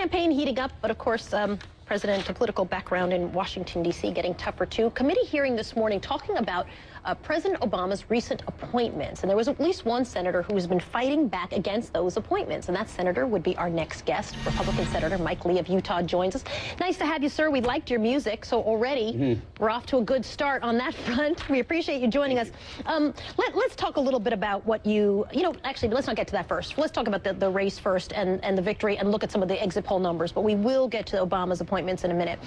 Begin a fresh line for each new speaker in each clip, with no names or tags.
campaign heating up, but of course, President, a political background in Washington, D.C. getting tougher, too. Committee hearing this morning talking about President Obama's recent appointments. And there was at least one senator who has been fighting back against those appointments. And that senator would be our next guest. Republican Senator Mike Lee of Utah joins us. Nice to have you, sir. We liked your music. So already we're off to a good start on that front. We appreciate you joining us. Let's talk a little bit about what actually, let's not get to that first. Let's talk about the race first and the victory and look at some of the exit poll numbers. But we will get to Obama's appointments in a minute.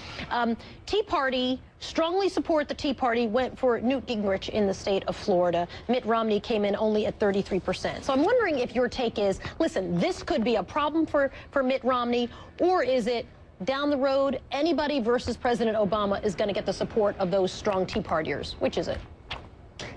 Tea Party strongly support the Tea Party, went for Newt Gingrich in the state of Florida. Mitt Romney came in only at 33%. So I'm wondering if your take is, listen, this could be a problem for Mitt Romney, or is it down the road, anybody versus President Obama is going to get the support of those strong Tea Partiers? Which is it?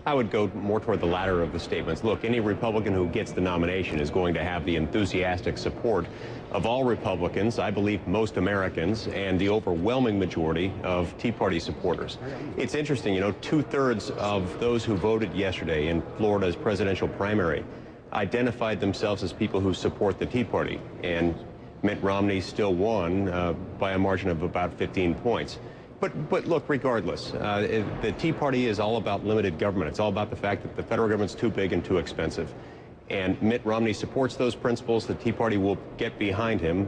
I would go more toward the latter of the statements. Look, any Republican who gets the nomination is going to have the enthusiastic support of all Republicans, I believe most Americans, and the overwhelming majority of Tea Party supporters. It's interesting, you know, 2/3 of those who voted yesterday in Florida's presidential primary identified themselves as people who support the Tea Party, and Mitt Romney still won by a margin of about 15 points. But look, regardless, the Tea Party is all about limited government. It's all about the fact that the federal government's too big and too expensive. And Mitt Romney supports those principles. The Tea Party will get behind him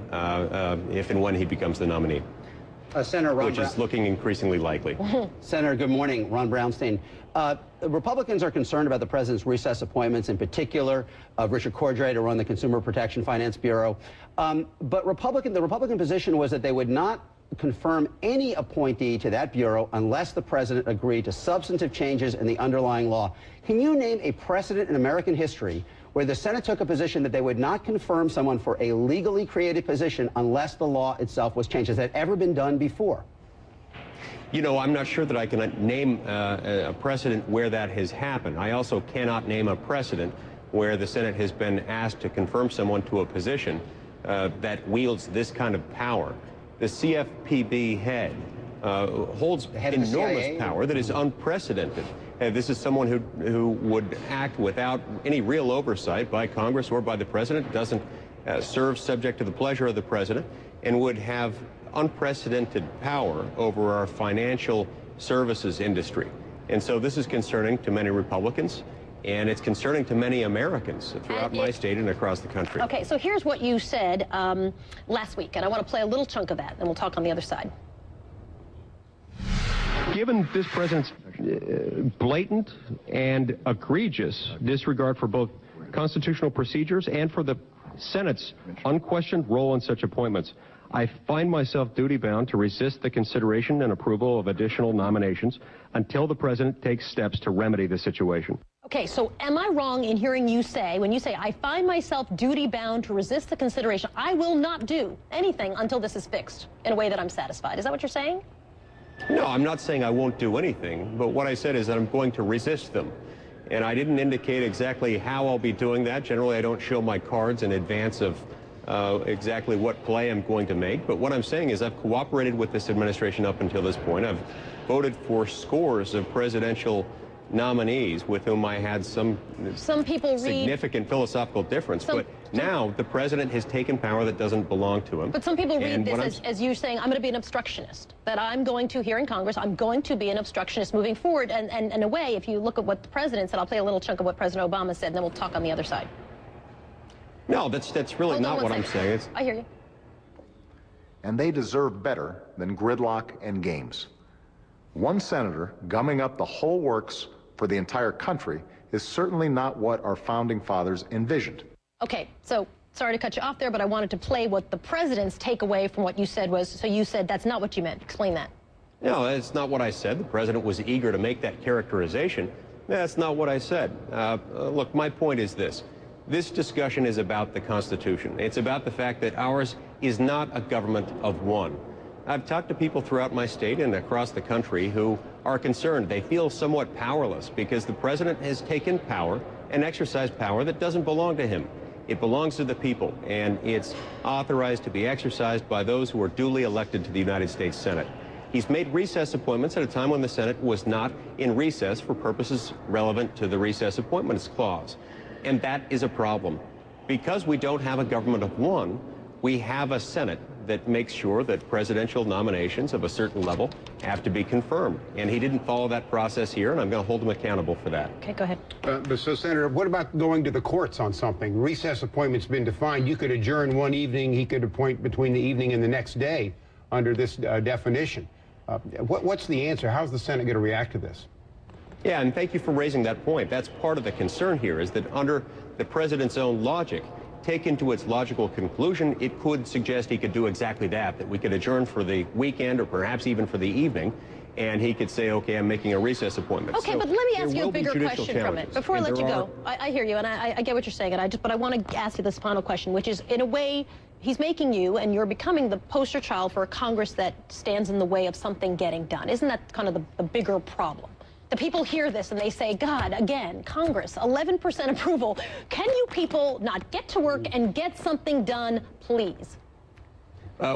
if and when he becomes the nominee.
Senator Ron
which is looking increasingly likely.
Senator, good morning. Ron Brownstein. Republicans are concerned about the president's recess appointments, in particular of Richard Cordray to run the Consumer Protection Finance Bureau. But the Republican position was that they would not confirm any appointee to that bureau unless the president agreed to substantive changes in the underlying law. Can you name a precedent in American history where the Senate took a position that they would not confirm someone for a legally created position unless the law itself was changed? Has that ever been done before?
You know, I'm not sure that I can name a precedent where that has happened. I also cannot name a precedent where the Senate has been asked to confirm someone to a position that wields this kind of power. The CFPB head holds enormous power that is unprecedented. This is someone who would act without any real oversight by Congress or by the president, doesn't serve subject to the pleasure of the president, and would have unprecedented power over our financial services industry. And so this is concerning to many Republicans, and it's concerning to many Americans throughout my state and across the country.
Okay, so here's what you said last week, and I want to play a little chunk of that, and we'll talk on the other side.
Given this president's blatant and egregious disregard for both constitutional procedures and for the Senate's unquestioned role in such appointments, I find myself duty-bound to resist the consideration and approval of additional nominations until the president takes steps to remedy the situation.
Okay, so am I wrong in hearing you say, when you say, I find myself duty-bound to resist the consideration, I will not do anything until this is fixed in a way that I'm satisfied? Is that what you're saying?
No, I'm not saying I won't do anything, but what I said is that I'm going to resist them. And I didn't indicate exactly how I'll be doing that. Generally, I don't show my cards in advance of exactly what play I'm going to make. But what I'm saying is I've cooperated with this administration up until this point. I've voted for scores of presidential nominees with whom I had some people significant philosophical difference. But now the president has taken power that doesn't belong to him.
But some people read this as you saying, I'm going to be an obstructionist, that I'm going to, here in Congress, I'm going to be an obstructionist moving forward. And in a way, if you look at what the president said, I'll play a little chunk of what President Obama said, and then we'll talk on the other side.
No, that's really not what I'm saying.
I hear you.
And they deserve better than gridlock and games. One senator gumming up the whole works for the entire country is certainly not what our founding fathers envisioned.
Okay, so sorry to cut you off there, but I wanted to play what the president's takeaway from what you said was. So you said that's not what you meant. Explain that.
No, that's not what I said. The president was eager to make that characterization. That's not what I said. Look, my point is this. This discussion is about the Constitution. It's about the fact that ours is not a government of one. I've talked to people throughout my state and across the country who are concerned. They feel somewhat powerless because the president has taken power and exercised power that doesn't belong to him. It belongs to the people, and it's authorized to be exercised by those who are duly elected to the United States Senate. He's made recess appointments at a time when the Senate was not in recess for purposes relevant to the Recess Appointments Clause. And that is a problem. Because we don't have a government of one, we have a Senate that makes sure that presidential nominations of a certain level have to be confirmed. And he didn't follow that process here, and I'm going to hold him accountable for that.
Okay, go ahead.
So, Senator, what about going to the courts on something? Recess appointment's been defined. You could adjourn one evening. He could appoint between the evening and the next day under this definition. What's the answer? How's the Senate going to react to this?
Yeah, and thank you for raising that point. That's part of the concern here, is that under the president's own logic, taken to its logical conclusion, it could suggest he could do exactly that we could adjourn for the weekend or perhaps even for the evening, and he could say, okay, I'm making a recess appointment.
Okay,
So
but let me ask
there
you a
will be
bigger
judicial
question from it.
challenges.
Before I
And
let you
there
go, I hear you, and I get what you're saying, but I want to ask you this final question, which is, in a way, he's making you, and you're becoming the poster child for a Congress that stands in the way of something getting done. Isn't that kind of the bigger problem? The people hear this and they say, God, again, Congress, 11% approval. Can you people not get to work and get something done, please?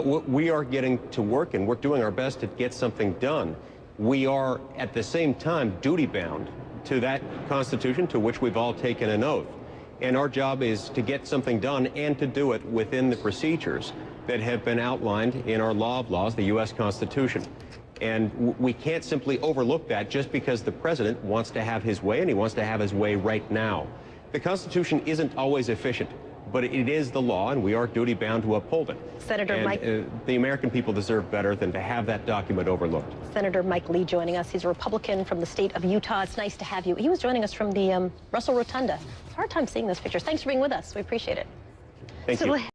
We are getting to work, and we're doing our best to get something done. We are, at the same time, duty-bound to that Constitution to which we've all taken an oath. And our job is to get something done and to do it within the procedures that have been outlined in our law of laws, the U.S. Constitution. And we can't simply overlook that just because the president wants to have his way, and he wants to have his way right now. The Constitution isn't always efficient, but it is the law, and we are duty-bound to uphold it.
Senator Mike.
The American people deserve better than to have that document overlooked.
Senator Mike Lee joining us. He's a Republican from the state of Utah. It's nice to have you. He was joining us from the Russell Rotunda. It's a hard time seeing those pictures. Thanks for being with us. We appreciate it.
Thank you.